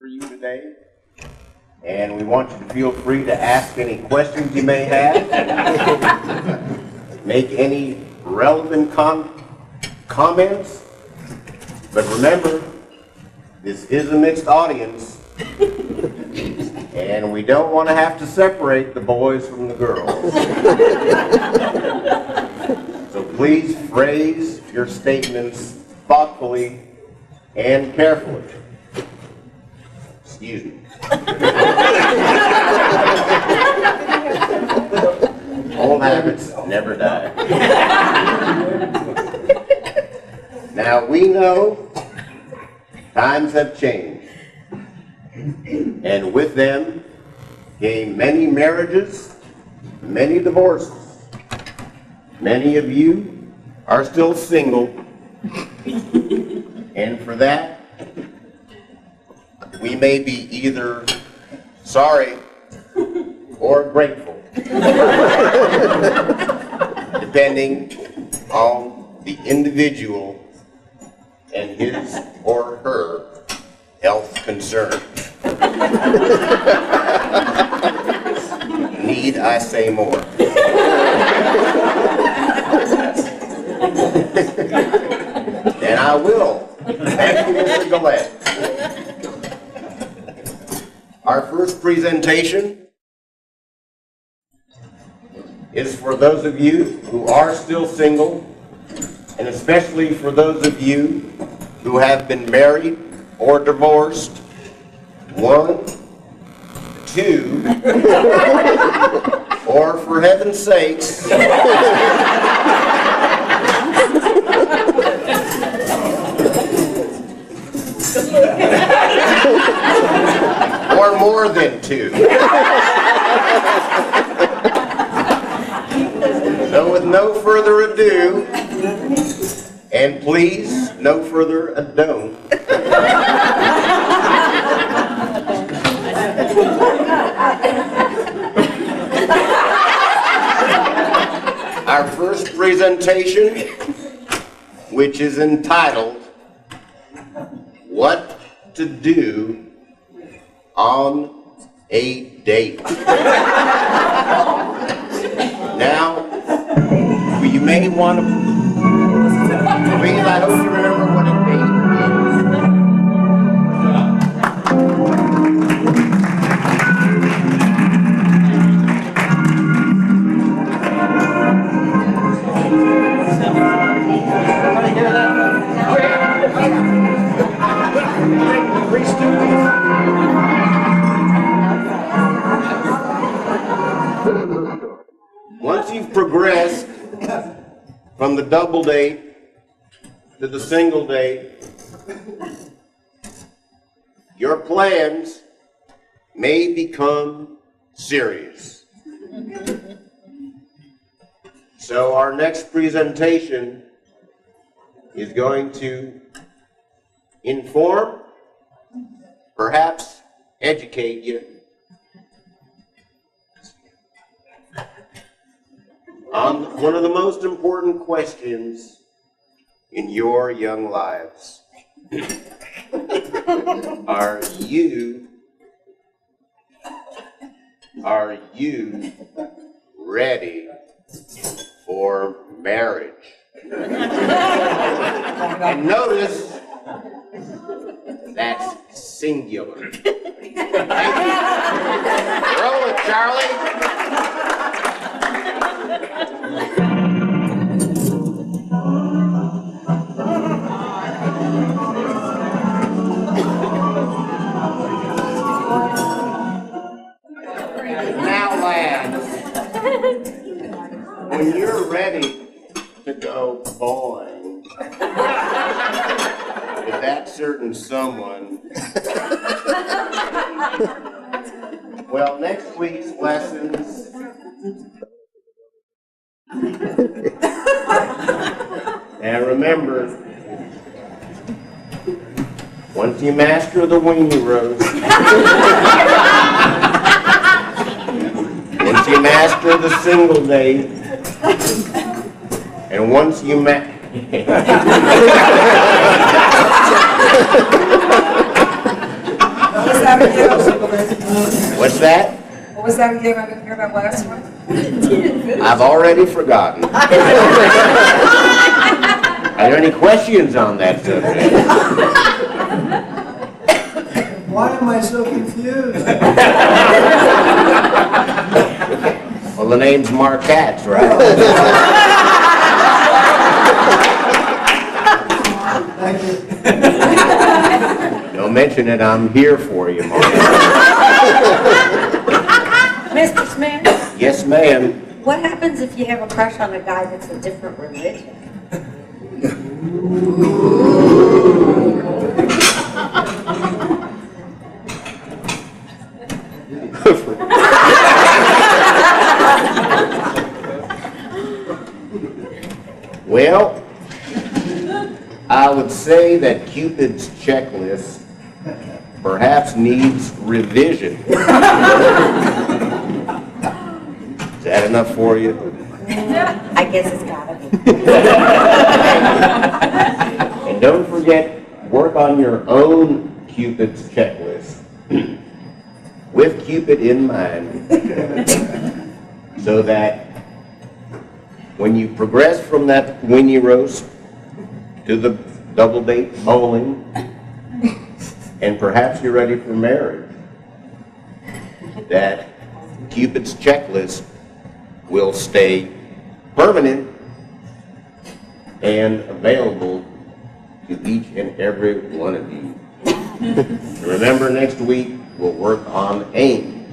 for you today. And we want you to feel free to ask any questions you may have. Make any relevant comments. But remember, this is a mixed audience. And we don't want to have to separate the boys from the girls. So please phrase your statements thoughtfully and carefully. Excuse me. Old habits never die. Now we know times have changed. And with them came many marriages, many divorces. Many of you are still single. And for that, we may be either sorry or grateful, depending on the individual and his or her health concerns. Need I say more? And I will. Thank you, Mr. Gillette. Our first presentation is for those of you who are still single, and especially for those of you who have been married or divorced. 1, 2, or for heaven's sakes, or more than 2. So with no further ado, and please, no further ado, our first presentation, which is entitled, What to Do on a Date. Now, you may want to, please, I hope you remember what a date is. Once you've progressed from the double date to the single date, your plans may become serious. So our next presentation is going to inform, perhaps educate you on one of the most important questions in your young lives. Are you ready for marriage? And notice that's singular. Thank you. Roll it, Charlie. Now, lads, when you're ready to go bowling with that certain someone, well, next week's lessons and remember, once you master the weenie roast, once you master the single date, and once you that again? What's that? What was that again? I didn't hear that last one. I've already forgotten. Are there any questions on that subject? Why am I so confused? Well, the name's Mark Katz, right? Thank you. Don't mention it, I'm here for you, Mark. Mr. Smith, Yes, ma'am. what happens if you have a crush on a guy that's a different religion? Well, I would say that Cupid's checklist perhaps needs revision. Is that enough for you? I guess it's gotta be. And don't forget, work on your own Cupid's checklist with Cupid in mind, so that when you progress from that weenie roast to the double date bowling, and perhaps you're ready for marriage, that Cupid's checklist will stay permanent and available to each and every one of you. Remember, next week we'll work on AIM.